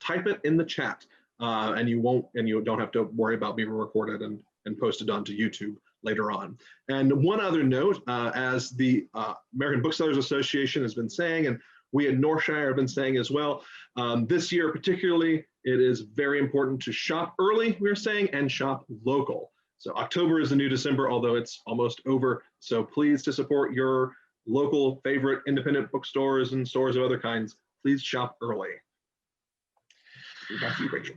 type it in the chat, and you don't have to worry about being recorded and posted onto YouTube later on. And one other note, as the American Booksellers Association has been saying, and we at Northshire have been saying as well, this year particularly, it is very important to shop early, we're saying, and shop local. So October is the new December, although it's almost over. So please, to support your local favorite independent bookstores and stores of other kinds, please shop early. Back to you, Rachel.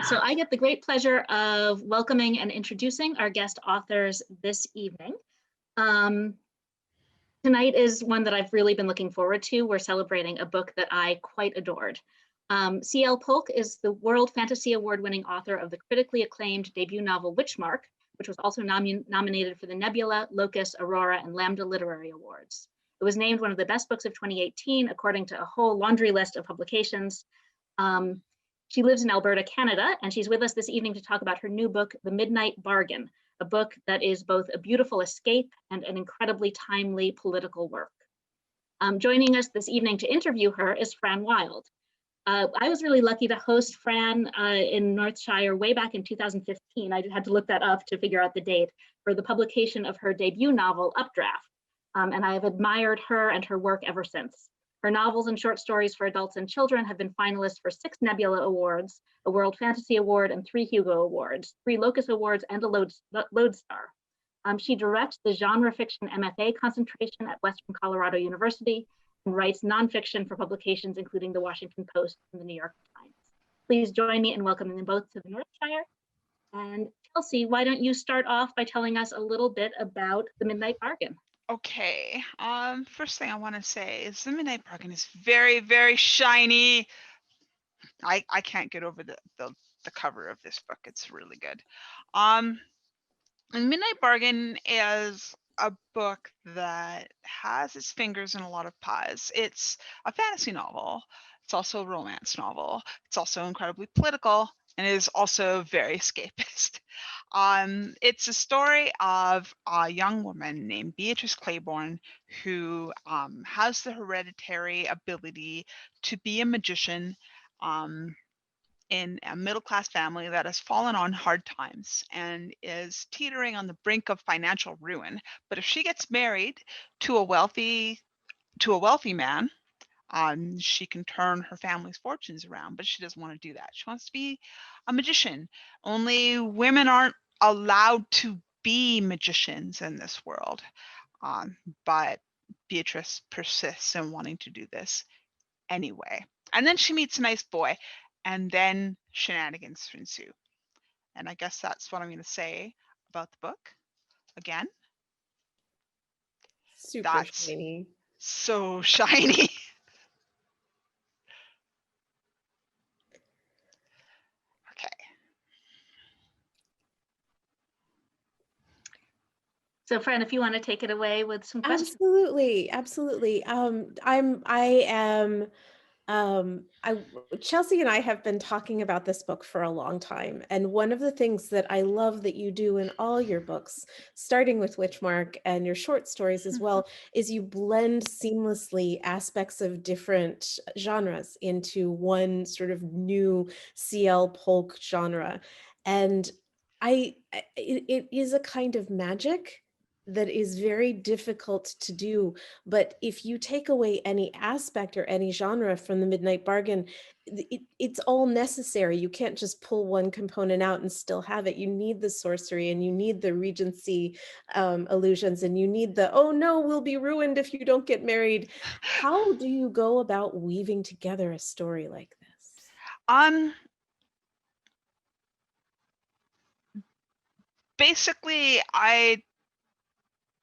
So I get the great pleasure of welcoming and introducing our guest authors this evening. Tonight is one that I've really been looking forward to. We're celebrating a book that I quite adored. C.L. Polk is the World Fantasy Award-winning author of the critically acclaimed debut novel Witchmark, which was also nominated for the Nebula, Locus, Aurora, and Lambda Literary Awards. It was named one of the best books of 2018, according to a whole laundry list of publications. She lives in Alberta, Canada, and she's with us this evening to talk about her new book, The Midnight Bargain, a book that is both a beautiful escape and an incredibly timely political work. Joining us this evening to interview her is Fran Wilde. I was really lucky to host Fran in Northshire way back in 2015. I had to look that up to figure out the date for the publication of her debut novel, Updraft. And I have admired her and her work ever since. Her novels and short stories for adults and children have been finalists for 6 Nebula Awards, a World Fantasy Award, and 3 Hugo Awards, 3 Locus Awards, and a Lodestar. She directs the Genre Fiction MFA concentration at Western Colorado University and writes nonfiction for publications including the Washington Post and the New York Times. Please join me in welcoming them both to the Northshire. And Chelsea, why don't you start off by telling us a little bit about The Midnight Bargain? Okay, first thing I want to say is The Midnight Bargain is very, very shiny. I can't get over the cover of this book. It's really good. The Midnight Bargain is a book that has its fingers in a lot of pies. It's a fantasy novel. It's also a romance novel. It's also incredibly political, and it is also very escapist. It's a story of a young woman named Beatrice Claiborne who has the hereditary ability to be a magician in a middle-class family that has fallen on hard times and is teetering on the brink of financial ruin. But if she gets married to a wealthy man, she can turn her family's fortunes around, but she doesn't want to do that. She wants to be a magician. Only women aren't allowed to be magicians in this world. But Beatrice persists in wanting to do this anyway. And then she meets a nice boy, and then shenanigans ensue. And I guess that's what I'm going to say about the book. Again, super shiny. So shiny. So Fran, if you want to take it away with some questions. Absolutely. Chelsea and I have been talking about this book for a long time. And one of the things that I love that you do in all your books, starting with Witchmark and your short stories as well, is you blend seamlessly aspects of different genres into one sort of new C.L. Polk genre. And it is a kind of magic that is very difficult to do. But if you take away any aspect or any genre from The Midnight Bargain, it's all necessary. You can't just pull one component out and still have it. You need the sorcery, and you need the Regency illusions, and you need the, oh no, we'll be ruined if you don't get married. How do you go about weaving together a story like this? Basically, I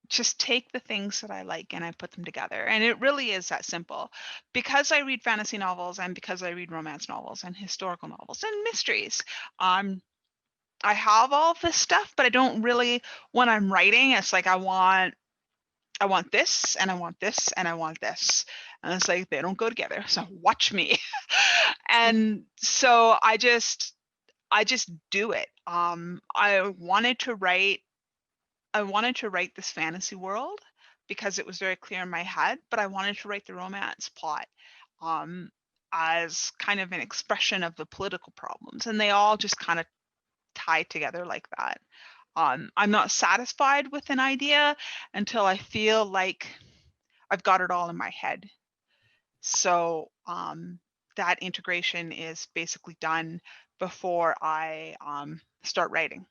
just take the things that I like and I put them together. And it really is that simple. Because I read fantasy novels and because I read romance novels and historical novels and mysteries, I have all this stuff, but I don't really, when I'm writing, it's like I want this and I want this and I want this. And it's like they don't go together. So watch me. And so I just do it. I wanted to write this fantasy world because it was very clear in my head, but I wanted to write the romance plot. as kind of an expression of the political problems, and they all just kind of tie together like that. I'm not satisfied with an idea until I feel like I've got it all in my head. So that integration is basically done before I start writing.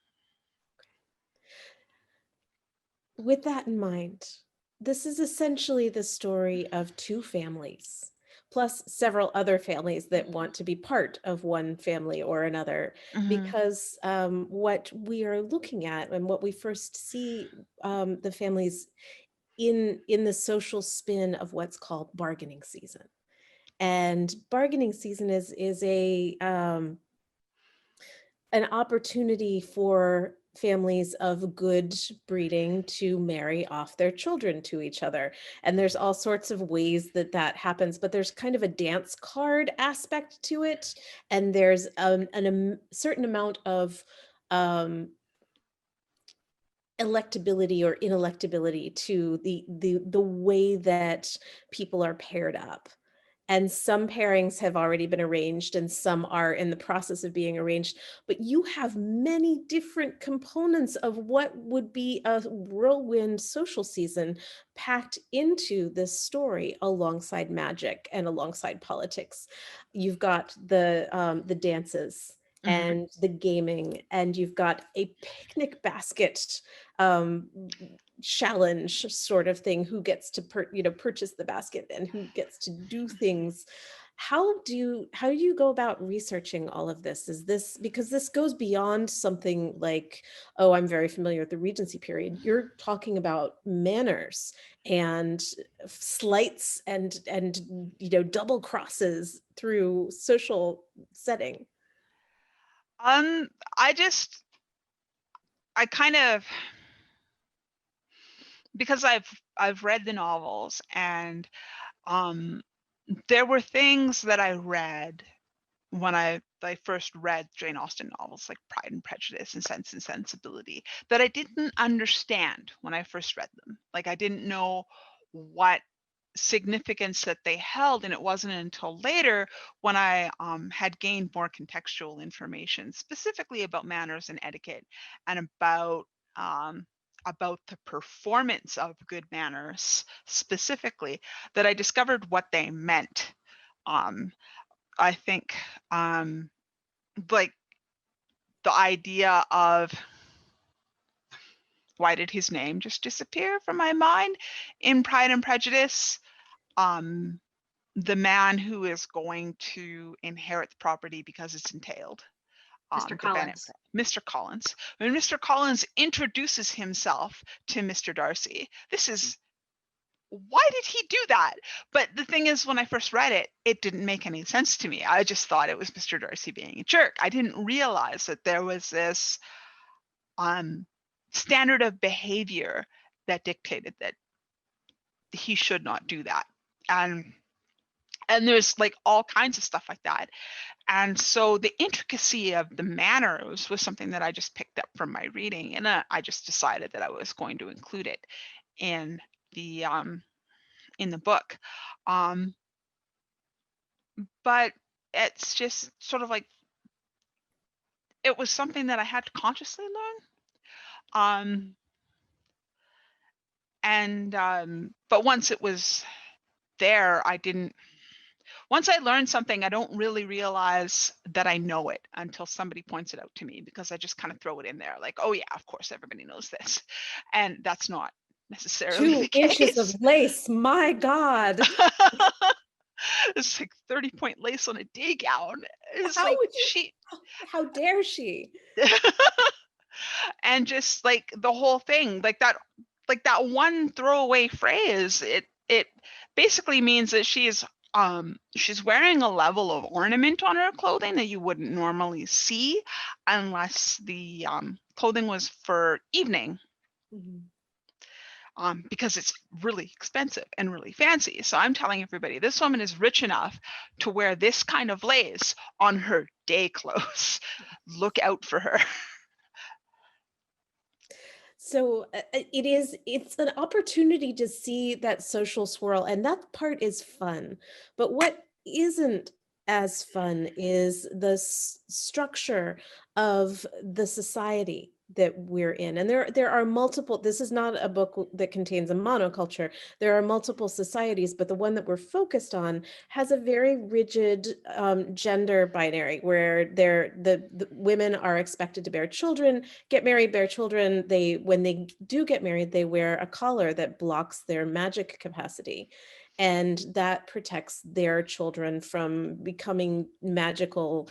With that in mind, this is essentially the story of two families, plus several other families that want to be part of one family or another, because what we are looking at and what we first see the families in the social spin of what's called bargaining season. And bargaining season is a an opportunity for families of good breeding to marry off their children to each other. And there's all sorts of ways that that happens, but there's kind of a dance card aspect to it. And there's a certain amount of electability or inelectability to the way that people are paired up. And some pairings have already been arranged and some are in the process of being arranged, but you have many different components of what would be a whirlwind social season packed into this story alongside magic and alongside politics. You've got the dances and the gaming, and you've got a picnic basket challenge sort of thing, who gets to purchase the basket and who gets to do things. How do you go about researching all of this? Is this because this goes beyond something like, oh, I'm very familiar with the Regency period? You're talking about manners and slights and double crosses through social setting. I kind of, because I've read the novels, and there were things that I read when I first read Jane Austen novels like Pride and Prejudice and Sense and Sensibility that I didn't understand when I first read them. Like, I didn't know what significance that they held, and it wasn't until later when I had gained more contextual information, specifically about manners and etiquette, and about the performance of good manners specifically, that I discovered what they meant. I think like the idea of, why did his name just disappear from my mind in Pride and Prejudice? The man who is going to inherit the property because it's entailed. Mr. Collins. Mr. Collins. When Mr. Collins introduces himself to Mr. Darcy, this is, why did he do that? But the thing is, when I first read it, it didn't make any sense to me. I just thought it was Mr. Darcy being a jerk. I didn't realize that there was this standard of behavior that dictated that he should not do that. And there's like all kinds of stuff like that. And so the intricacy of the manners was something that I just picked up from my reading, and I just decided that I was going to include it in the book. But it's just sort of like, it was something that I had to consciously learn. But once it was there, once I learned something, I don't really realize that I know it until somebody points it out to me, because I just kind of throw it in there like, oh yeah, of course, everybody knows this. And that's not necessarily 2 inches of lace, my God. It's like 30-point lace on a day gown. It's How like, would you, how dare she? And just like the whole thing, like that one throwaway phrase, it basically means that she's wearing a level of ornament on her clothing that you wouldn't normally see unless the clothing was for evening. Because it's really expensive and really fancy. So I'm telling everybody, this woman is rich enough to wear this kind of lace on her day clothes. Look out for her. So it's an opportunity to see that social swirl, and that part is fun. But what isn't as fun is the structure of the society that we're in. And there are multiple, this is not a book that contains a monoculture. There are multiple societies, but the one that we're focused on has a very rigid gender binary where the women are expected to bear children, get married, bear children. When they do get married, they wear a collar that blocks their magic capacity. And that protects their children from becoming magical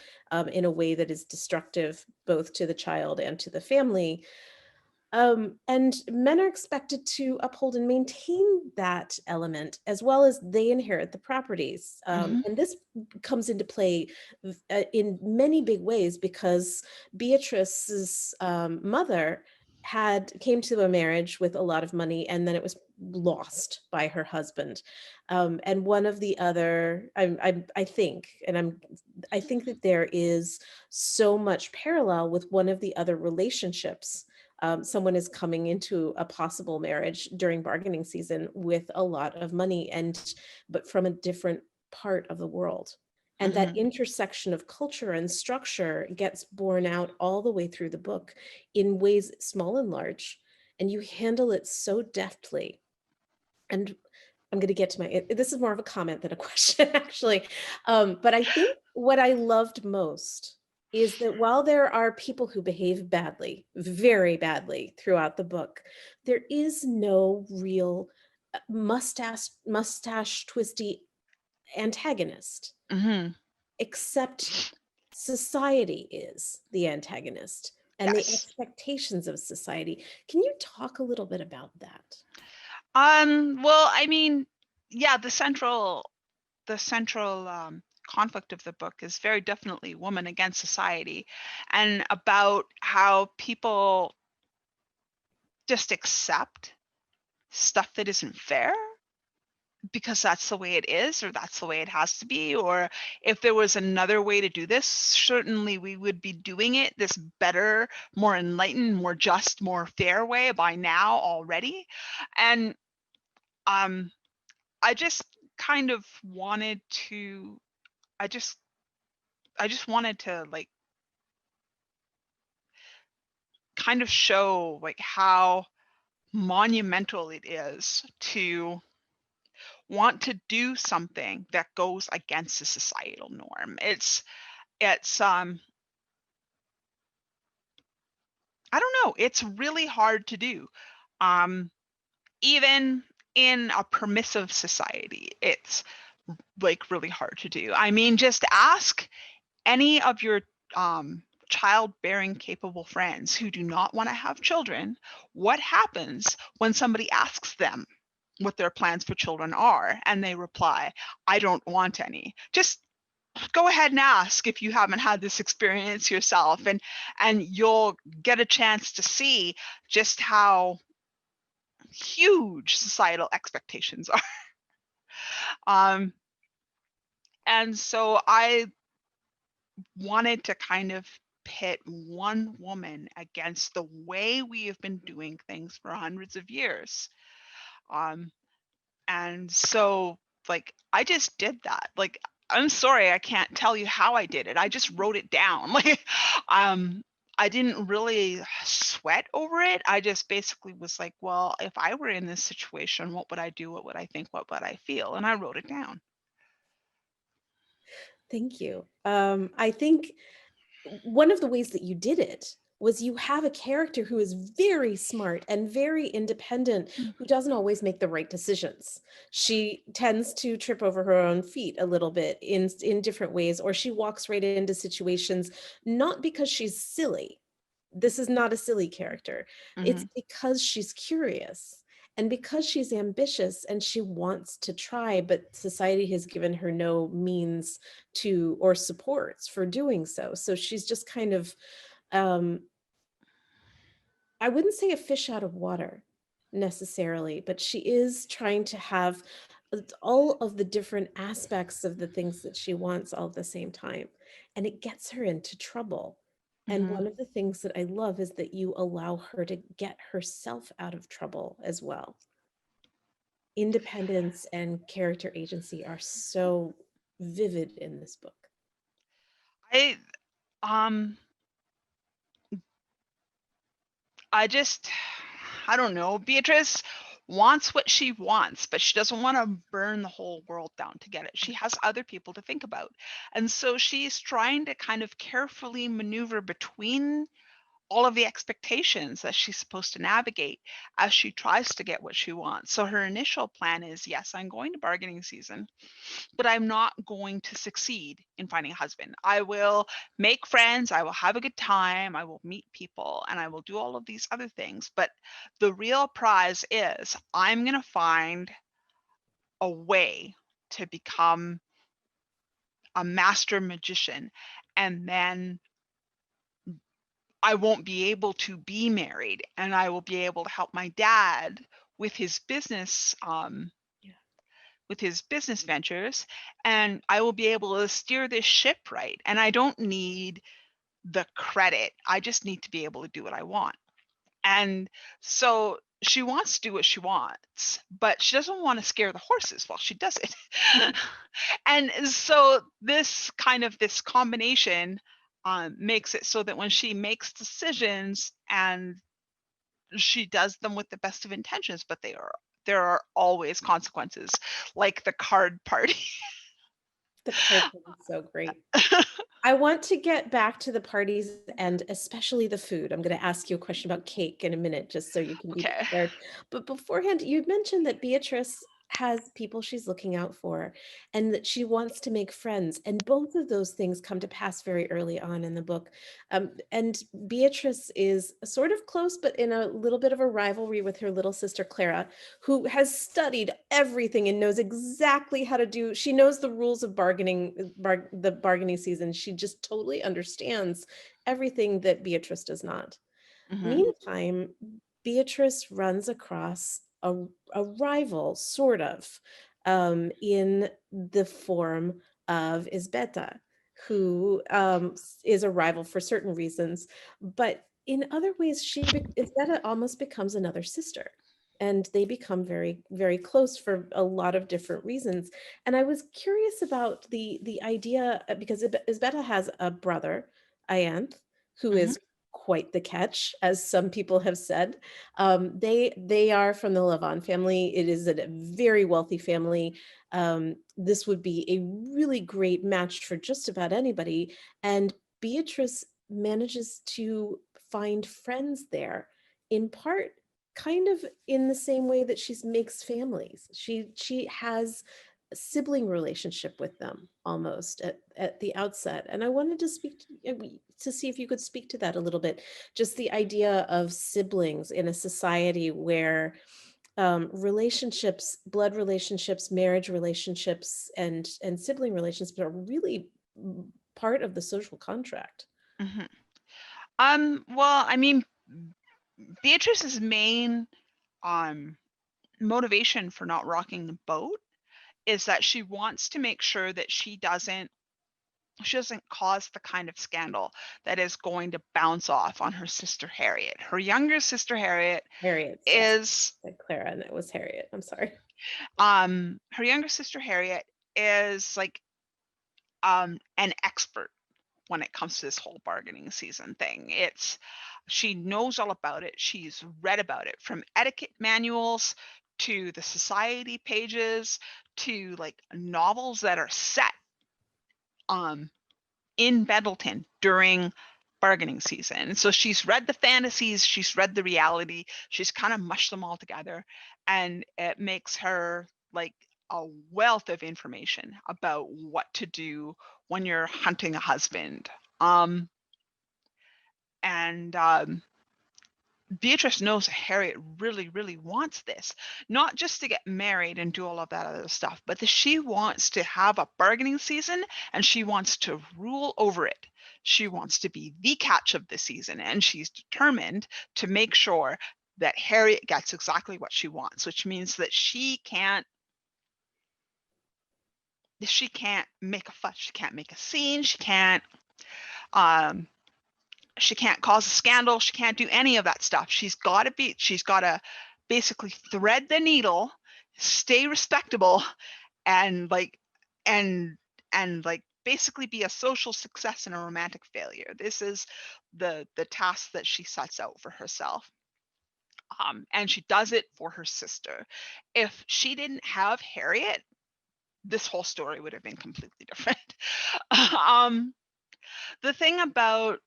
in a way that is destructive both to the child and to the family. And men are expected to uphold and maintain that element as well as they inherit the properties. Mhm. And this comes into play in many big ways because Beatrice's mother came to a marriage with a lot of money and then it was lost by her husband. And one of the other, I think, and I think that there is so much parallel with one of the other relationships. Someone is coming into a possible marriage during bargaining season with a lot of money but from a different part of the world. And that Mhm. intersection of culture and structure gets borne out all the way through the book in ways small and large. And you handle it so deftly. And I'm going to get to this is more of a comment than a question, actually. But I think what I loved most is that while there are people who behave badly, very badly throughout the book, there is no real mustache twisty antagonist, Mhm. except society is the antagonist and the Yes. expectations of society. Can you talk a little bit about that? Well, I mean, yeah, the central conflict of the book is very definitely woman against society, and about how people just accept stuff that isn't fair because that's the way it is, or that's the way it has to be, or if there was another way to do this, certainly we would be doing it this better, more enlightened, more just, more fair way by now already. And um I just kind of wanted to I just I just wanted to like kind of show like how monumental it is to want to do something that goes against the societal norm. It's I don't know, it's really hard to do. Um Even in a permissive society, it's like really hard to do. I mean, just ask any of your childbearing capable friends who do not want to have children what happens when somebody asks them what their plans for children are and they reply, I don't want any. Just go ahead and ask if you haven't had this experience yourself, and you'll get a chance to see just how huge societal expectations are. um and so I wanted to kind of pit one woman against the way we have been doing things for hundreds of years. Um, and so, like, I just did that. Like, I'm sorry, I can't tell you how I did it. I just wrote it down. Like, um, I didn't really sweat over it. I just basically was like, well, if I were in this situation, what would I do? What would I think? What would I feel? And I wrote it down. Thank you. I think one of the ways that you did it was you have a character who is very smart and very independent, who doesn't always make the right decisions. She tends to trip over her own feet a little bit in different ways, or she walks right into situations, not because she's silly. This is not a silly character. It's Hmm. because she's curious. And because she's ambitious and she wants to try, but society has given her no means to or supports for doing so. So she's just kind of, um, I wouldn't say a fish out of water necessarily, but she is trying to have all of the different aspects of the things that she wants all at the same time. And it gets her into trouble. And Hmm. one of the things that I love is that you allow her to get herself out of trouble as well. Independence and character agency are so vivid in this book. I um I just, I don't know. Beatrice wants what she wants, but she doesn't want to burn the whole world down to get it. She has other people to think about. And so she's trying to kind of carefully maneuver between all of the expectations that she's supposed to navigate as she tries to get what she wants. So her initial plan is, yes, I'm going to bargaining season, but I'm not going to succeed in finding a husband. I will make friends, I will have a good time, I will meet people, and I will do all of these other things. But the real prize is I'm going to find a way to become a master magician, and then I won't be able to be married, and I will be able to help my dad with his business with his business ventures, and I will be able to steer this ship right. And I don't need the credit. I just need to be able to do what I want. And so she wants to do what she wants, but she doesn't want to scare the horses while she does it. And so this combination makes it so that when she makes decisions, and she does them with the best of intentions, but there are always consequences, like the card party. The card party is so great. I want to get back to the parties and especially the food. I'm going to ask you a question about cake in a minute, just so you can be Okay. prepared. But beforehand, you mentioned that Beatrice has people she's looking out for and that she wants to make friends. And both of those things come to pass very early on in the book. And Beatrice is sort of close, but in a little bit of a rivalry with her little sister, Clara, who has studied everything and knows exactly how to do. She knows the rules of bargaining, the bargaining season. She just totally understands everything that Beatrice does not. Mhm. Meantime, Beatrice runs across a rival, sort of, in the form of Isbeta, who is a rival for certain reasons, but in other ways, Isbeta almost becomes another sister. And they become very, very close for a lot of different reasons. And I was curious about the idea, because Isbeta has a brother, Ianth, who is quite the catch, as some people have said. They are from the Lavon family. It is a very wealthy family. This would be a really great match for just about anybody. And Beatrice manages to find friends there, in part kind of in the same way that she makes families. She has a sibling relationship with them almost at the outset. And I wanted to to see if you could speak to that a little bit. Just the idea of siblings in a society where relationships, blood relationships, marriage relationships, and sibling relationships are really part of the social contract. Mhm. Well, I mean, Beatrice's main motivation for not rocking the boat is that she wants to make sure that she doesn't cause the kind of scandal that is going to bounce off on her sister Harriet. Her younger sister Harriet Harriet, is Clara, and it was Harriet. I'm sorry. her younger sister Harriet is like an expert when it comes to this whole bargaining season thing. She knows all about it. She's read about it, from etiquette manuals to the society pages to like novels that are set in Pendleton during bargaining season. So she's read the fantasies, she's read the reality, she's kind of mushed them all together, and it makes her like a wealth of information about what to do when you're hunting a husband. And Beatrice knows Harriet really, really wants this, not just to get married and do all of that other stuff, but that she wants to have a bargaining season and she wants to rule over it. She wants to be the catch of the season, and she's determined to make sure that Harriet gets exactly what she wants, which means that she can't make a fuss, she can't make a scene, she can't cause a scandal, she can't do any of that stuff. She's got to basically thread the needle, stay respectable, and like basically be a social success and a romantic failure. This is the task that she sets out for herself. And she does it for her sister. If she didn't have Harriet, this whole story would have been completely different. The thing about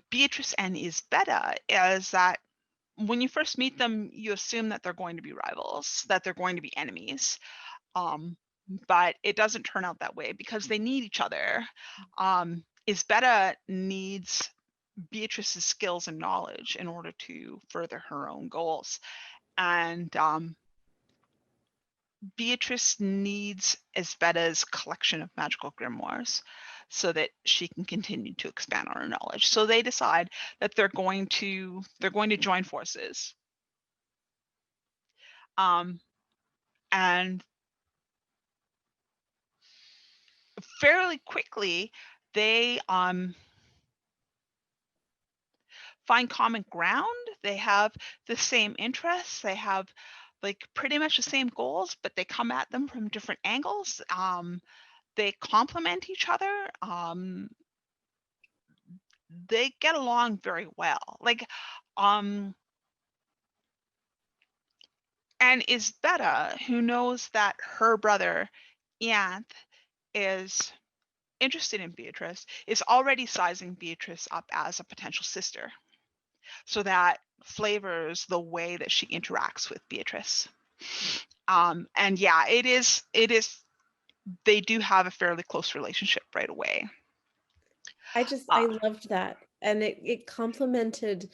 Beatrice and Isbetta is that when you first meet them, you assume that they're going to be rivals, that they're going to be enemies. But it doesn't turn out that way because they need each other. Isbetta needs Beatrice's skills and knowledge in order to further her own goals. And Beatrice needs Isbetta's collection of magical grimoires so that she can continue to expand on her knowledge. So they decide that they're going to join forces. And fairly quickly, they find common ground. They have the same interests. They have like pretty much the same goals, but they come at them from different angles. They complement each other. They get along very well. Like, and Isbetta, who knows that her brother Ianth is interested in Beatrice, is already sizing Beatrice up as a potential sister. So that flavors the way that she interacts with Beatrice. And yeah, it is, they do have a fairly close relationship right away. I loved that. And it complemented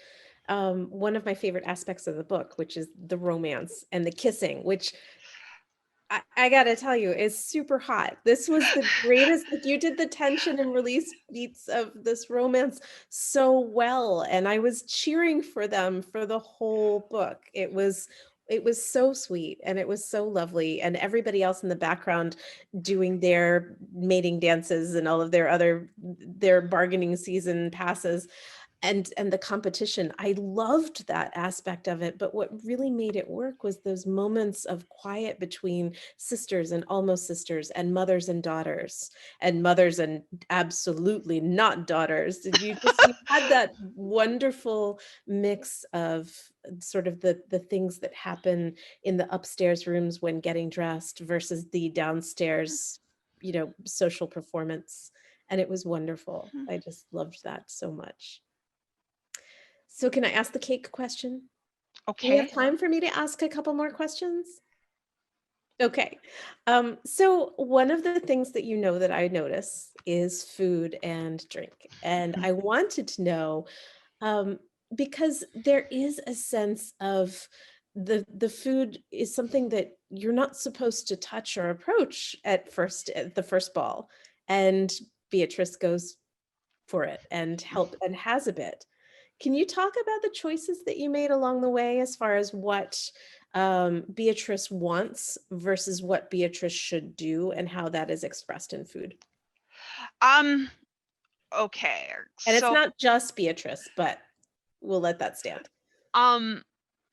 one of my favorite aspects of the book, which is the romance and the kissing, which I gotta tell you, is super hot. This was the greatest, like you did the tension and release beats of this romance so well. And I was cheering for them for the whole book. It was so sweet and it was so lovely. And everybody else in the background doing their mating dances and all of their bargaining season passes. And the competition, I loved that aspect of it. But what really made it work was those moments of quiet between sisters and almost sisters and mothers and mothers and absolutely not daughters. Did you had that wonderful mix of sort of the things that happen in the upstairs rooms when getting dressed versus the downstairs, social performance. And it was wonderful. I just loved that so much. So can I ask the cake question? Okay. Do you have time for me to ask a couple more questions? Okay. So one of the things that that I notice is food and drink. And I wanted to know, because there is a sense of the food is something that you're not supposed to touch or approach at the first ball. And Beatrice goes for it and has a bit. Can you talk about the choices that you made along the way as far as what Beatrice wants versus what Beatrice should do and how that is expressed in food? Okay. And it's not just Beatrice, but we'll let that stand.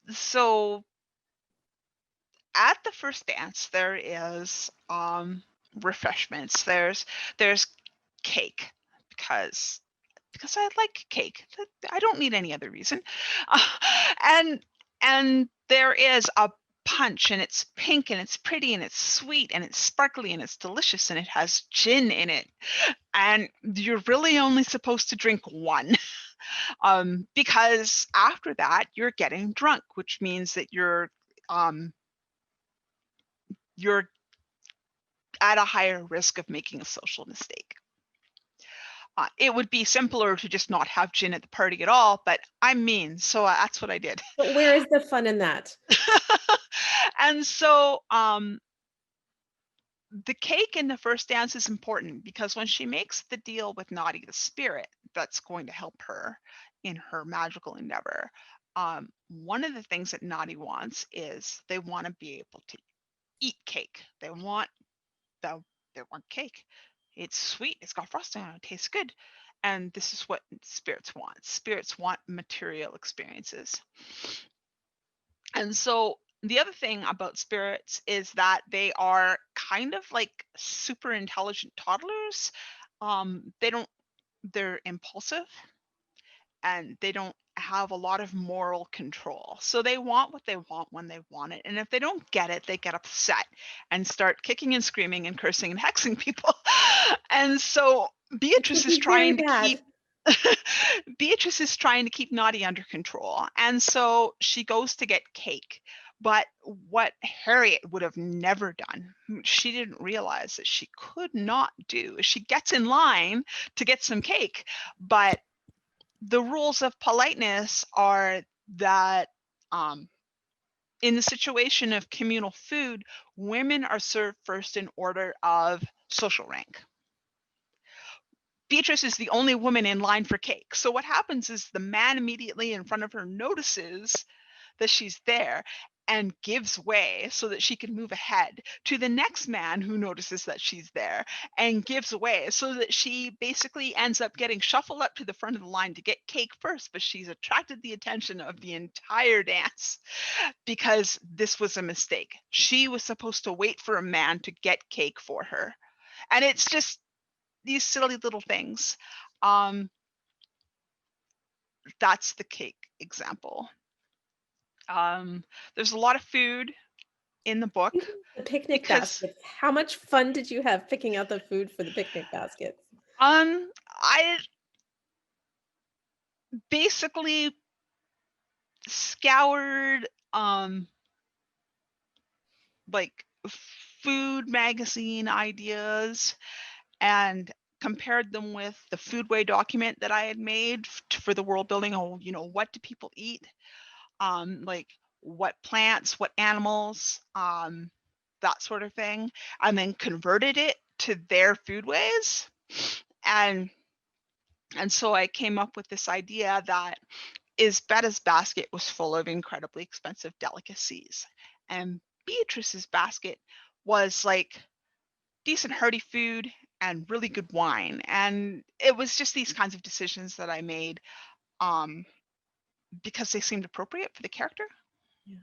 So at the first dance, there is refreshments. There's cake because I like cake. I don't need any other reason. And there is a punch, and it's pink and it's pretty and it's sweet and it's sparkly and it's delicious and it has gin in it. And you're really only supposed to drink one. Because after that you're getting drunk, which means that you're at a higher risk of making a social mistake. It would be simpler to just not have gin at the party at all, but I'm mean, so that's what I did. But where is the fun in that? And so the cake in the first dance is important because when she makes the deal with Naughty the spirit that's going to help her in her magical endeavor, one of the things that Naughty wants is they want to be able to eat cake. They want cake. It's sweet, it's got frosting on it, it tastes good. And this is what spirits want. Spirits want material experiences. And so the other thing about spirits is that they are kind of like super intelligent toddlers. They're impulsive, and they don't have a lot of moral control. So they want what they want when they want it. And if they don't get it, they get upset and start kicking and screaming and cursing and hexing people. And so Beatrice is trying to keep Beatrice is trying to keep Naughty under control. And so she goes to get cake. But what Harriet would have never done, she didn't realize that she could not do, is she gets in line to get some cake, but the rules of politeness are that in the situation of communal food, women are served first in order of social rank. Beatrice is the only woman in line for cake. So what happens is the man immediately in front of her notices that she's there and gives way so that she can move ahead to the next man who notices that she's there and gives way so that she basically ends up getting shuffled up to the front of the line to get cake first, but she's attracted the attention of the entire dance because this was a mistake. She was supposed to wait for a man to get cake for her. And it's just these silly little things. That's the cake example. There's a lot of food in the book. The picnic baskets. How much fun did you have picking out the food for the picnic baskets? I basically scoured like food magazine ideas and compared them with the foodway document that I had made for the world building. Oh, you know, what do people eat? Like what plants, what animals, that sort of thing, and then converted it to their foodways. And so I came up with this idea that Isbetta's basket was full of incredibly expensive delicacies, and Beatrice's basket was like decent hearty food and really good wine. And it was just these kinds of decisions that I made because they seemed appropriate for the character. Yeah.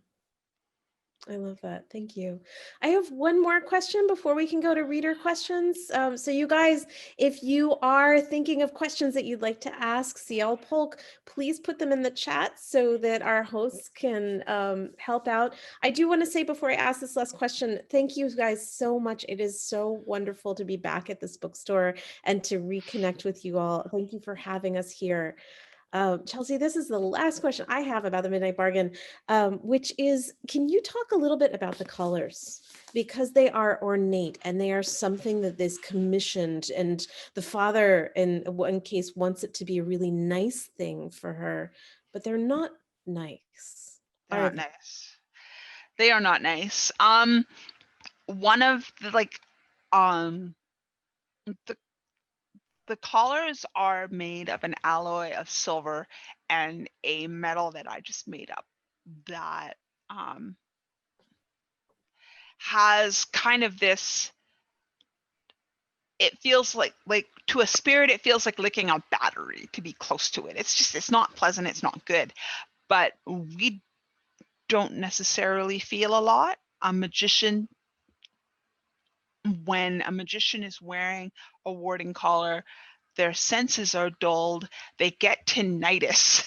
I love that. Thank you. I have one more question before we can go to reader questions. So you guys, if you are thinking of questions that you'd like to ask CL Polk, please put them in the chat so that our hosts can help out. I do want to say before I ask this last question, thank you guys so much. It is so wonderful to be back at this bookstore and to reconnect with you all. Thank you for having us here. Chelsea, this is the last question I have about the Midnight Bargain, which is, can you talk a little bit about the colors? Because they are ornate and they are something that is commissioned, and the father in one case wants it to be a really nice thing for her, but they're not nice. They're not nice. They are not nice. One of the the collars are made of an alloy of silver and a metal that I just made up that has kind of this, it feels like to a spirit, it feels like licking a battery to be close to it. It's not pleasant, it's not good. But we don't necessarily feel a lot. When a magician is wearing a warding collar, their senses are dulled, they get tinnitus,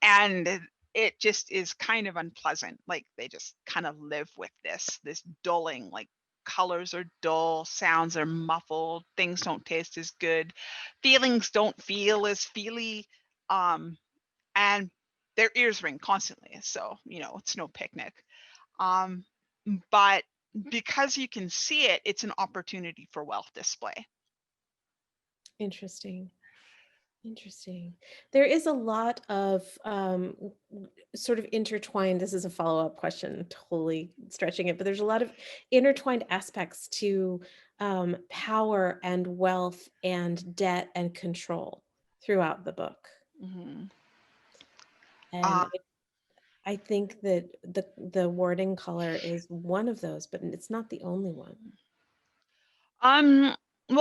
and it just is kind of unpleasant. Like they just kind of live with this dulling, like colors are dull, sounds are muffled, things don't taste as good, feelings don't feel as feely, and their ears ring constantly. So, you know, it's no picnic. But because you can see it, it's an opportunity for wealth display. Interesting. Interesting. There is a lot of sort of intertwined, this is a follow-up question, totally stretching it, but there's a lot of intertwined aspects to power and wealth and debt and control throughout the book. Mm-hmm. And I think that the warding color is one of those, but it's not the only one. Well,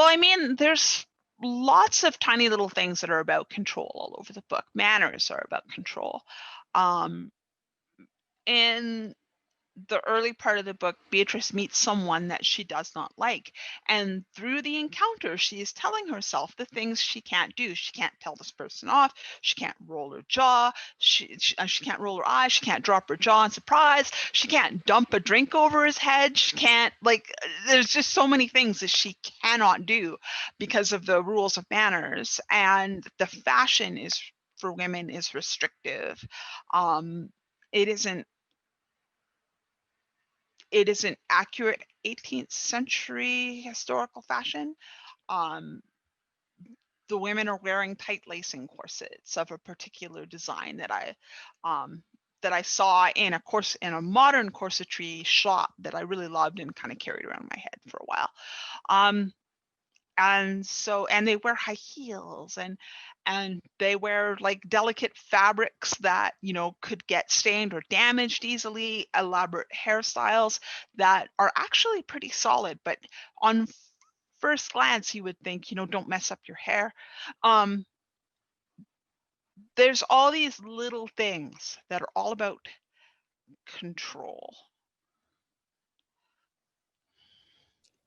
I mean, there's lots of tiny little things that are about control all over the book. Manners are about control. in the early part of the book, Beatrice meets someone that she does not like. And through the encounter, she is telling herself the things she can't do. She can't tell this person off. She can't roll her jaw. She can't roll her eyes. She can't drop her jaw in surprise. She can't dump a drink over his head. She can't, like, there's just so many things that she cannot do because of the rules of manners. And the fashion is for women is restrictive. It isn't accurate 18th century historical fashion. The women are wearing tight lacing corsets of a particular design that I saw in a modern corsetry shop that I really loved and kind of carried around my head for a while. And they wear high heels and they wear like delicate fabrics that, you know, could get stained or damaged easily, elaborate hairstyles that are actually pretty solid, but on first glance you would think, you know, don't mess up your hair. There's all these little things that are all about control.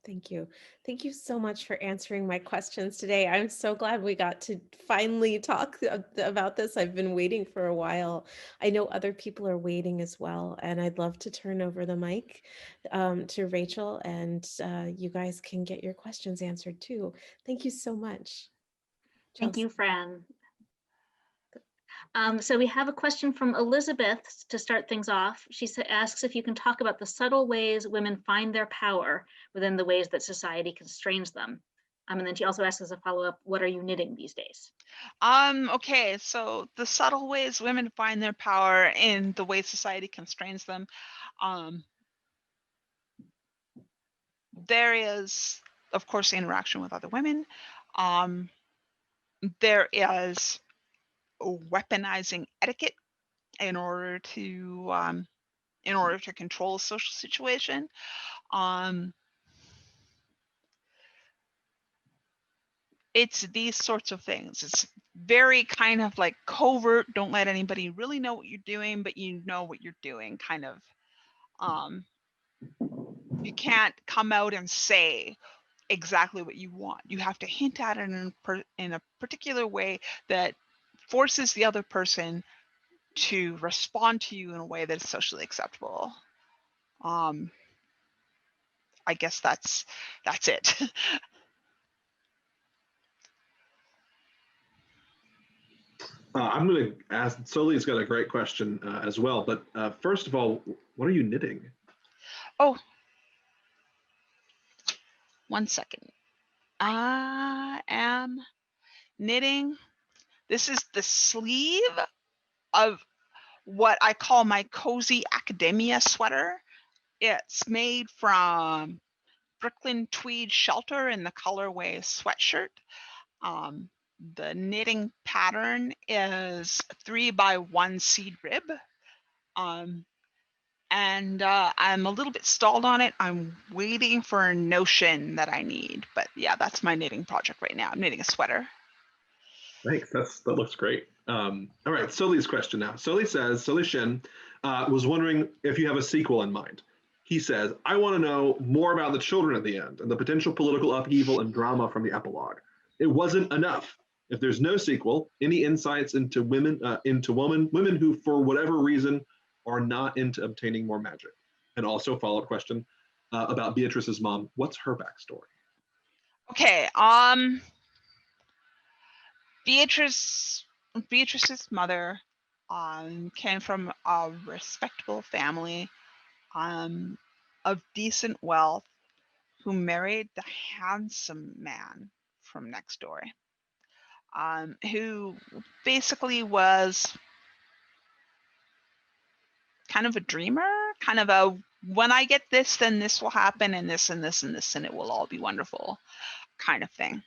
Thank you. Thank you so much for answering my questions today. I'm so glad we got to finally talk about this. I've been waiting for a while. I know other people are waiting as well, and I'd love to turn over the mic to Rachel, and you guys can get your questions answered too. Thank you so much. Thank Chelsea. you, Fran. So we have a question from Elizabeth to start things off. She asks if you can talk about the subtle ways women find their power within the ways that society constrains them. And then she also asks as a follow-up, what are you knitting these days? Okay, so the subtle ways women find their power in the way society constrains them. There is, of course, interaction with other women. There is weaponizing etiquette in order to control a social situation. It's these sorts of things. It's very kind of like covert, don't let anybody really know what you're doing, but you know what you're doing, kind of. You can't come out and say exactly what you want. You have to hint at it in a particular way that forces the other person to respond to you in a way that is socially acceptable. I guess that's it. I'm going to ask, Soli's got a great question as well, but first of all, what are you knitting? Oh, 1 second. I am knitting. This is the sleeve of what I call my cozy academia sweater. It's made from Brooklyn tweed shelter in the colorway sweatshirt. The knitting pattern is 3x1 seed rib. And I'm a little bit stalled on it. I'm waiting for a notion that I need, but yeah, that's my knitting project right now. I'm knitting a sweater. Thanks, that looks great. All right, Soli's question now. Soli Shin was wondering if you have a sequel in mind. He says, I want to know more about the children at the end and the potential political upheaval and drama from the epilogue. It wasn't enough. If there's no sequel, any insights into women who, for whatever reason, are not into obtaining more magic? And also follow-up question about Beatrice's mom. What's her backstory? Okay, Beatrice's mother came from a respectable family of decent wealth who married the handsome man from next door, who basically was kind of a dreamer, kind of a, when I get this, then this will happen, and this and this and this, and it will all be wonderful kind of thing.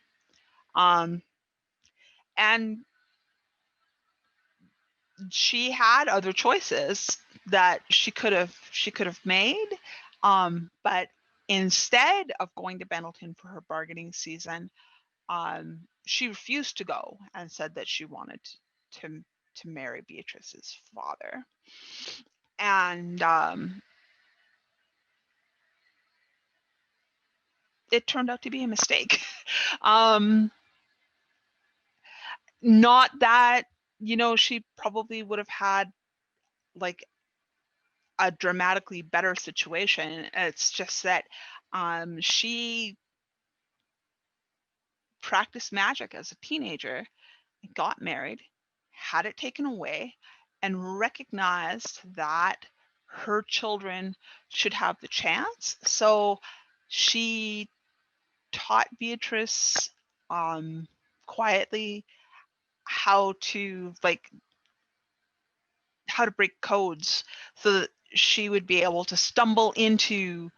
And she had other choices that she could have made, but instead of going to Pendleton for her bargaining season, she refused to go and said that she wanted to marry Beatrice's father. And it turned out to be a mistake. Not that, you know, she probably would have had like a dramatically better situation. It's just that she practiced magic as a teenager, got married, had it taken away, and recognized that her children should have the chance. So she taught Beatrice quietly how to break codes so that she would be able to stumble into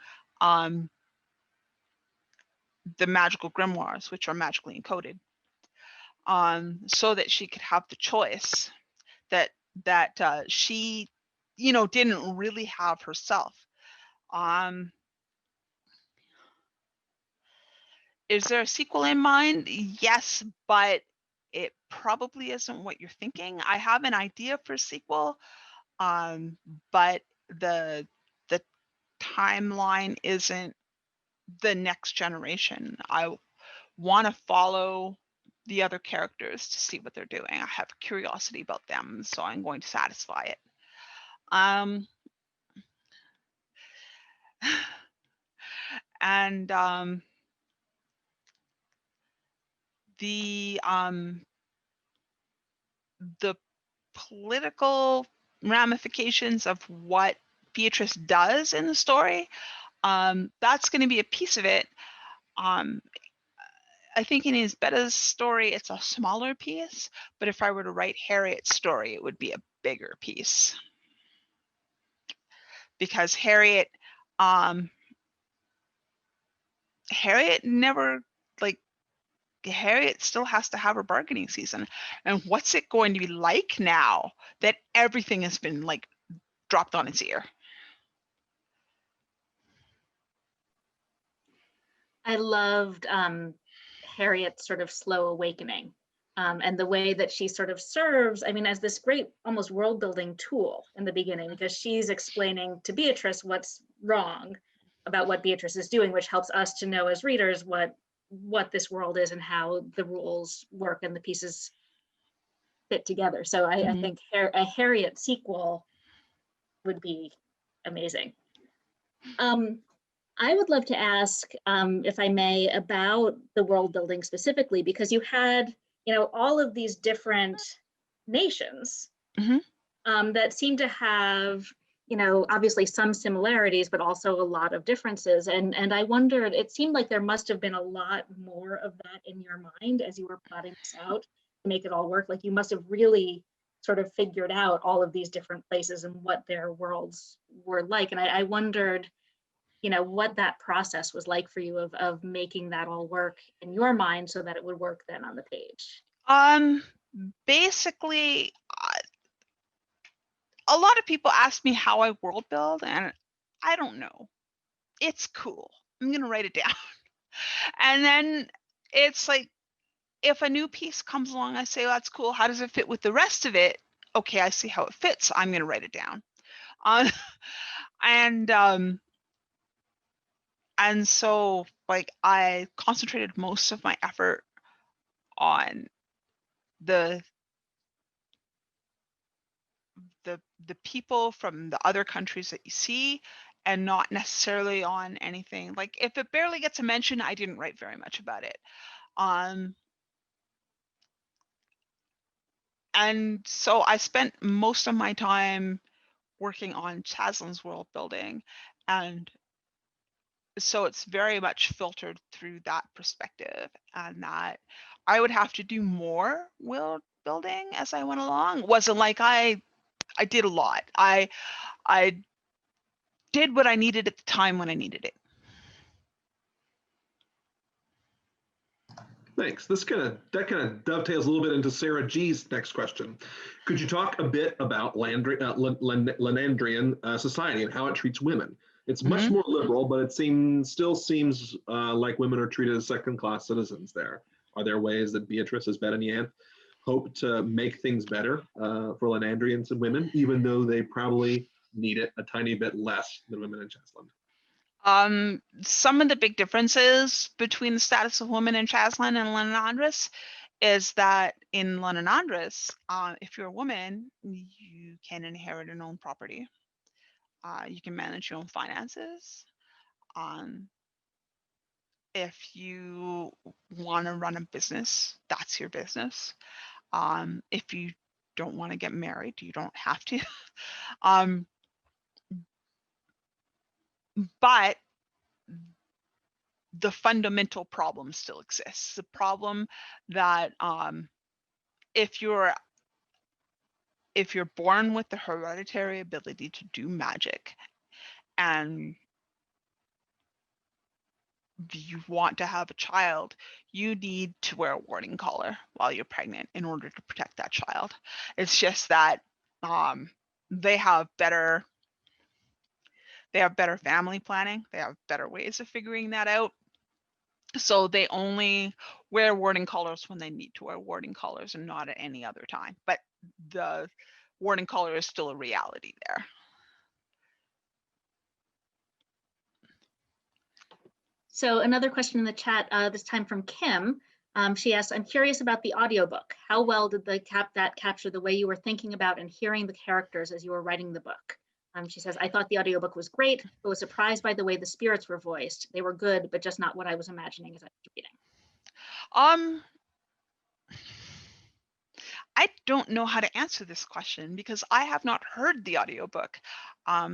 the magical grimoires, which are magically encoded, so that she could have the choice that she, you know, didn't really have herself. Is there a sequel in mind? Yes, but it probably isn't what you're thinking. I have an idea for a sequel, but the timeline isn't the next generation. I want to follow the other characters to see what they're doing. I have curiosity about them, so I'm going to satisfy it. And the political ramifications of what Beatrice does in the story, that's going to be a piece of it. I think in Isabeta's story, it's a smaller piece, but if I were to write Harriet's story, it would be a bigger piece. Because Harriet never, Harriet still has to have her bargaining season. And what's it going to be like now that everything has been dropped on its ear? I loved Harriet's sort of slow awakening, and the way that she sort of serves, I mean, as this great almost world building tool in the beginning, because she's explaining to Beatrice what's wrong about what Beatrice is doing, which helps us to know as readers what this world is and how the rules work and the pieces fit together. So I think a Harriet sequel would be amazing. I would love to ask, if I may, about the world building specifically, because you had, you know, all of these different nations that seem to have, you know, obviously some similarities, but also a lot of differences. And I wondered, it seemed like there must have been a lot more of that in your mind as you were plotting this out to make it all work. Like you must have really sort of figured out all of these different places and what their worlds were like. And I wondered, you know, what that process was like for you of making that all work in your mind so that it would work then on the page. Basically, a lot of people ask me how I world build, and I don't know. It's cool. I'm gonna write it down. And then it's like, if a new piece comes along, I say, well, that's cool. How does it fit with the rest of it? Okay, I see how it fits. I'm gonna write it down. And so I concentrated most of my effort on the people from the other countries that you see, and not necessarily on anything. Like if it barely gets a mention, I didn't write very much about it. And so I spent most of my time working on Chaslin's world building, and so it's very much filtered through that perspective, and that I would have to do more world building as I went along. It wasn't like I did a lot. I did what I needed at the time when I needed it. Thanks. That kind of dovetails a little bit into Sarah G's next question. Could you talk a bit about Lanandrian society and how it treats women? It's much more liberal, but it still seems like women are treated as second-class citizens there. Are there ways that Beatrice, as Bet and Yant, hope to make things better for Lanandrians and women, even though they probably need it a tiny bit less than women in Chasland? Some of the big differences between the status of women in Chasland and Londonandris is that in Londonandris, if you're a woman, you can inherit and own property. You can manage your own finances. If you want to run a business, that's your business. If you don't want to get married, you don't have to. But the fundamental problem still exists. The problem that if you're born with the hereditary ability to do magic and you want to have a child, you need to wear a warding collar while you're pregnant in order to protect that child. It's just that they have better family planning. They have better ways of figuring that out. So they only wear warding collars when they need to wear warding collars and not at any other time. But the warding collar is still a reality there. So another question in the chat, this time from Kim. She asks, I'm curious about the audiobook. How well did that capture the way you were thinking about and hearing the characters as you were writing the book? She says, I thought the audiobook was great, but was surprised by the way the spirits were voiced. They were good, but just not what I was imagining as I was reading. I don't know how to answer this question because I have not heard the audiobook. I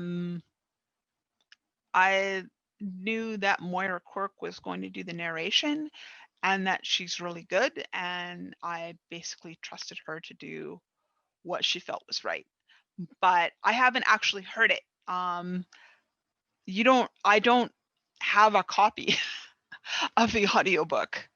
knew that Moira Quirk was going to do the narration and that she's really good, and I basically trusted her to do what she felt was right. But I haven't actually heard it. I don't have a copy of the audiobook.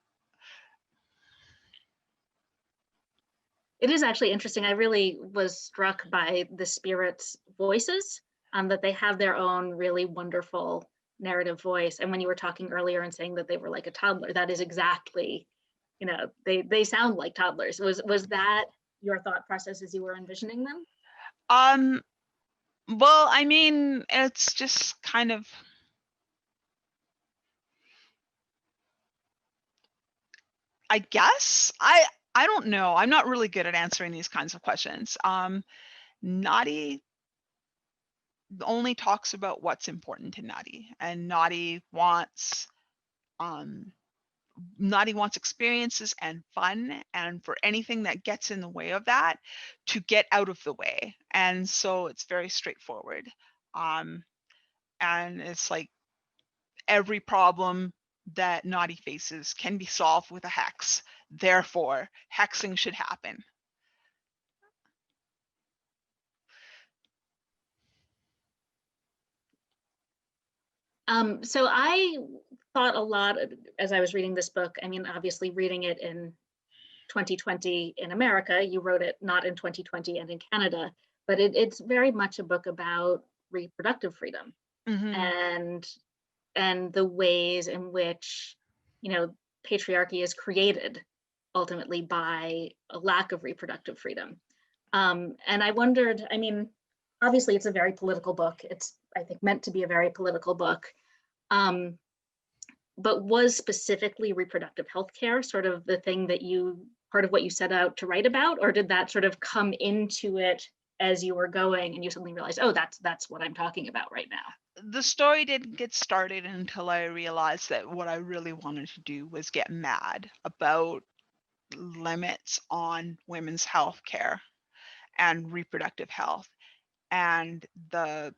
It is actually interesting. I really was struck by the spirits' voices, that they have their own really wonderful narrative voice. And when you were talking earlier and saying that they were like a toddler, that is exactly, they sound like toddlers. Was that your thought process as you were envisioning them? Well, I mean, it's just kind of, I guess, I don't know. I'm not really good at answering these kinds of questions. Nadi only talks about what's important to Nadi, and Nadi wants experiences and fun, and for anything that gets in the way of that to get out of the way. And so it's very straightforward. And it's like every problem that Nadi faces can be solved with a hex. Therefore, hexing should happen. So I thought a lot as I was reading this book. I mean, obviously reading it in 2020 in America, you wrote it not in 2020 and in Canada, but it's very much a book about reproductive freedom. Mm-hmm. and the ways in which, patriarchy is created ultimately by a lack of reproductive freedom. And I wondered, I mean, obviously it's a very political book. It's, I think, meant to be a very political book. But was specifically reproductive health care sort of the thing that part of what you set out to write about, or did that sort of come into it as you were going and you suddenly realized, oh, that's what I'm talking about right now? The story didn't get started until I realized that what I really wanted to do was get mad about limits on women's health care and reproductive health, and the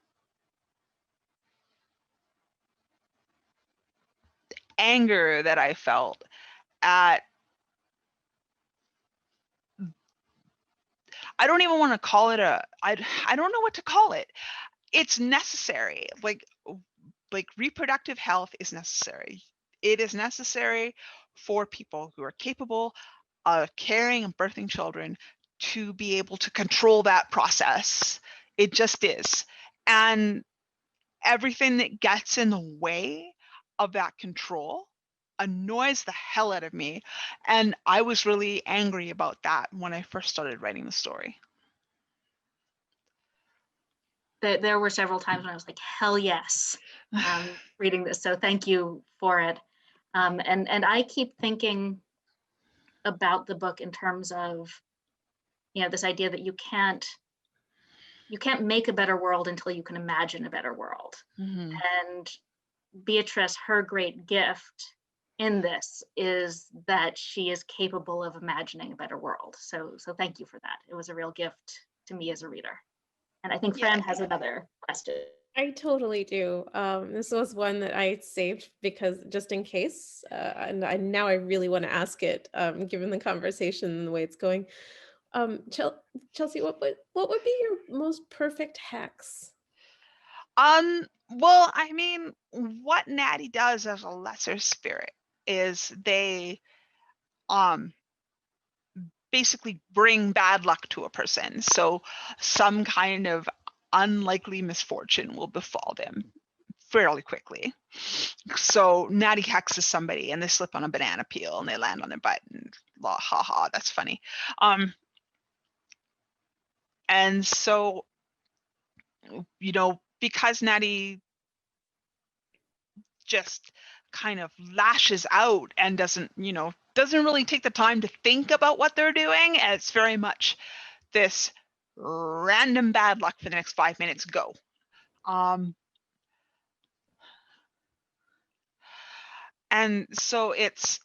anger that I felt at, I don't even want to call it I don't know what to call it. It's necessary. Like reproductive health is necessary. It is necessary for people who are capable of carrying and birthing children to be able to control that process. It just is. And everything that gets in the way of that control annoys the hell out of me. And I was really angry about that when I first started writing the story. there were several times when I was like, hell yes, reading this. So thank you for it. And I keep thinking about the book in terms of, this idea that you can't make a better world until you can imagine a better world. Mhm. And Beatrice, her great gift in this is that she is capable of imagining a better world. So thank you for that. It was a real gift to me as a reader. And I think Fran has another question. I totally do. This was one that I saved because just in case, and now I really want to ask it, given the conversation and the way it's going. Chelsea, what would be your most perfect hex? Well, I mean, what Natty does as a lesser spirit is they basically bring bad luck to a person. So some kind of unlikely misfortune will befall them fairly quickly. So Natty hexes somebody and they slip on a banana peel and they land on their butt and haha, that's funny. And so, because Natty just kind of lashes out and doesn't really take the time to think about what they're doing, and it's very much this random bad luck for the next 5 minutes, go. And so it's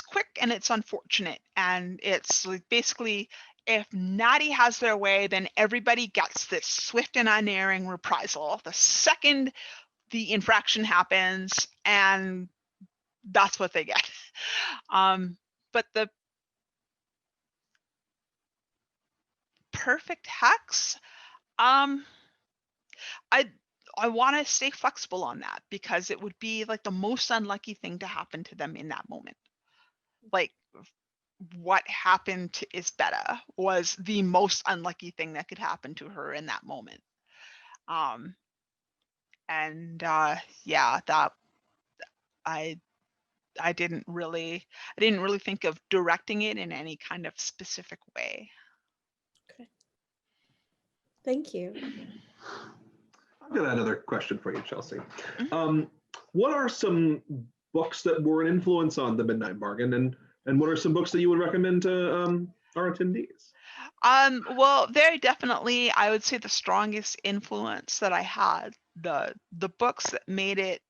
quick and it's unfortunate, and it's like basically if Natty has their way, then everybody gets this swift and unerring reprisal the second the infraction happens, and that's what they get. But the perfect hex, I want to stay flexible on that because it would be like the most unlucky thing to happen to them in that moment. Like what happened to Isbetta was the most unlucky thing that could happen to her in that moment. That I didn't really think of directing it in any kind of specific way. Okay. Thank you. I've got another question for you, Chelsea. Mm-hmm. What are some books that were an influence on The Midnight Bargain, and what are some books that you would recommend to our attendees? Well, very definitely, I would say the strongest influence that I had, the books that made it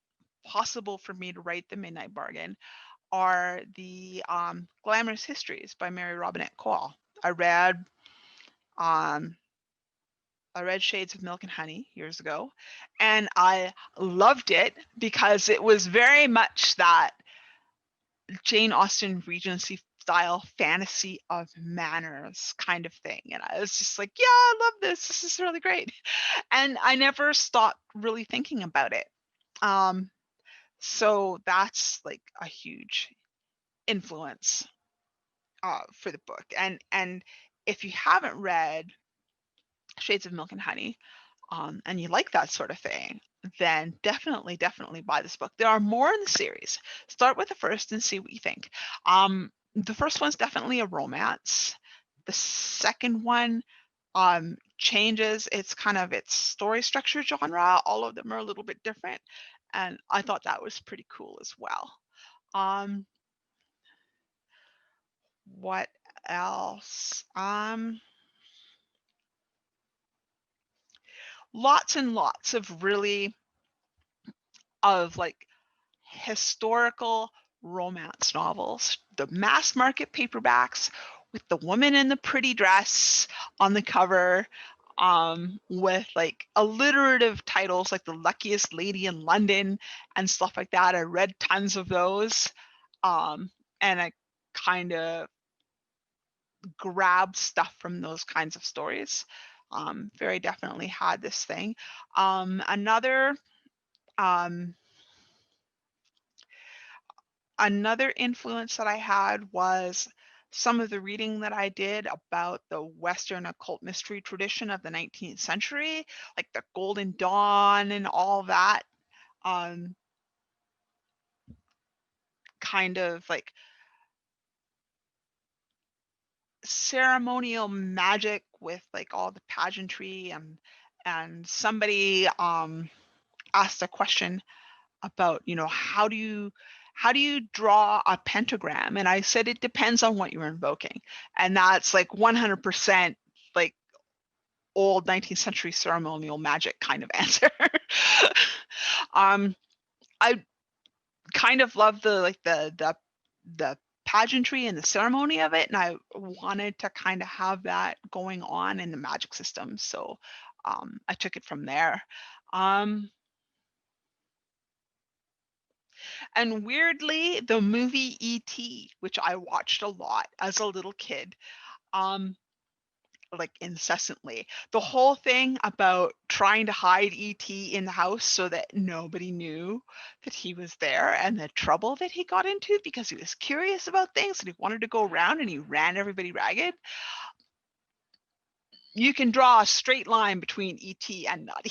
possible for me to write The Midnight Bargain, are the Glamorous Histories by Mary Robinette Kowal. I read Shades of Milk and Honey years ago, and I loved it because it was very much that Jane Austen Regency style fantasy of manners kind of thing. And I was just like, yeah, I love this. This is really great. And I never stopped really thinking about it. So that's like a huge influence for the book. And if you haven't read Shades of Milk and Honey, and you like that sort of thing, then definitely buy this book. There are more in the series. Start with the first and see what you think. The first one's definitely a romance. The second one changes its story structure genre. All of them are a little bit different, and I thought that was pretty cool as well. What else? Lots and lots of really historical romance novels, the mass market paperbacks with the woman in the pretty dress on the cover, with like alliterative titles like The Luckiest Lady in London and stuff like that. I read tons of those, and I kind of grabbed stuff from those kinds of stories. Very definitely had this thing. Another influence that I had was some of the reading that I did about the Western occult mystery tradition of the 19th century, like the Golden Dawn and all that. Kind of like ceremonial magic with like all the pageantry somebody asked a question about, how do you draw a pentagram? And I said, it depends on what you're invoking. And that's like 100% like old 19th century ceremonial magic kind of answer. I kind of love the pageantry and the ceremony of it, and I wanted to kind of have that going on in the magic system, so I took it from there. And weirdly, the movie E.T., which I watched a lot as a little kid, like incessantly, the whole thing about trying to hide E.T. in the house so that nobody knew that he was there, and the trouble that he got into because he was curious about things and he wanted to go around and he ran everybody ragged. You can draw a straight line between E.T. and Nutty.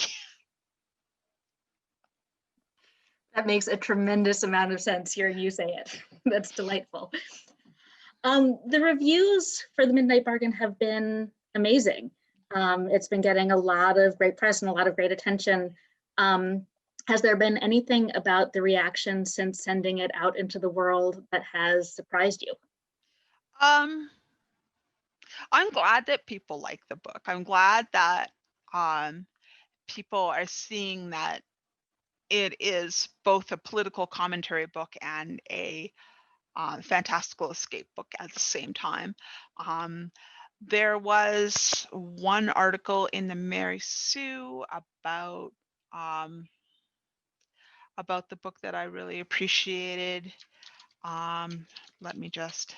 That makes a tremendous amount of sense hearing you say it. That's delightful. The reviews for The Midnight Bargain have been amazing. It's been getting a lot of great press and a lot of great attention. Has there been anything about the reaction since sending it out into the world that has surprised you? I'm glad that people like the book. I'm glad that people are seeing that it is both a political commentary book and a fantastical escape book at the same time. There was one article in the Mary Sue about the book that I really appreciated. Let me just.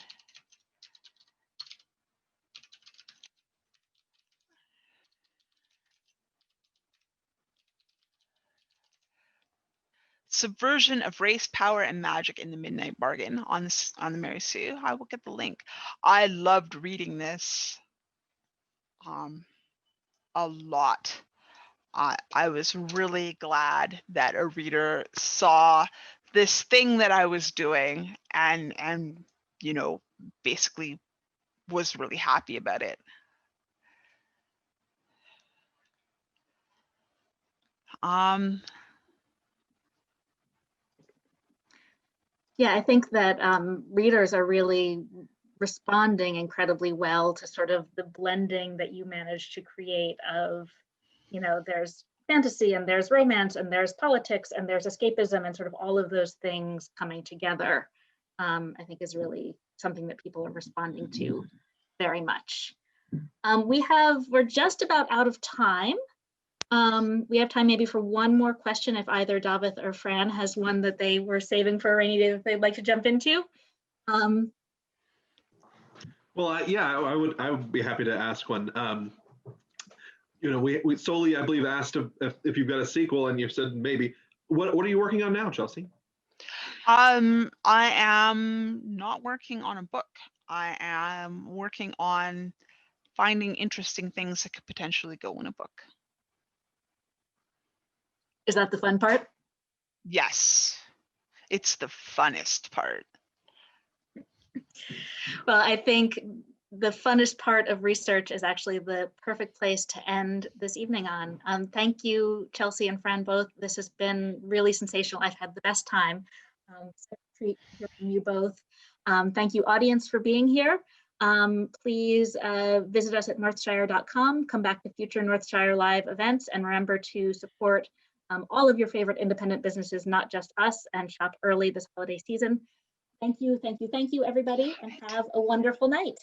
Subversion of Race, Power, and Magic in the Midnight Bargain on the Mary Sue. I will get the link. I loved reading this a lot. I was really glad that a reader saw this thing that I was doing and basically was really happy about it. Yeah, I think that readers are really responding incredibly well to sort of the blending that you managed to create of, there's fantasy and there's romance and there's politics and there's escapism and sort of all of those things coming together. I think is really something that people are responding to very much. We're just about out of time. We have time maybe for one more question if either Davith or Fran has one that they were saving for a rainy day that they'd like to jump into. Well, yeah, I would be happy to ask one. We solely, I believe, asked if you've got a sequel, and you said maybe. What are you working on now, Chelsea? I am not working on a book. I am working on finding interesting things that could potentially go in a book. Is that the fun part? Yes, it's the funnest part. Well, I think the funnest part of research is actually the perfect place to end this evening on. Thank you, Chelsea and Fran, both. This has been really sensational. I've had the best time. So treat hearing you both. Thank you, audience, for being here. Please visit us at northshire.com, come back to future Northshire Live events, and remember to support all of your favorite independent businesses, not just us, and shop early this holiday season. Thank you, everybody, and have a wonderful night.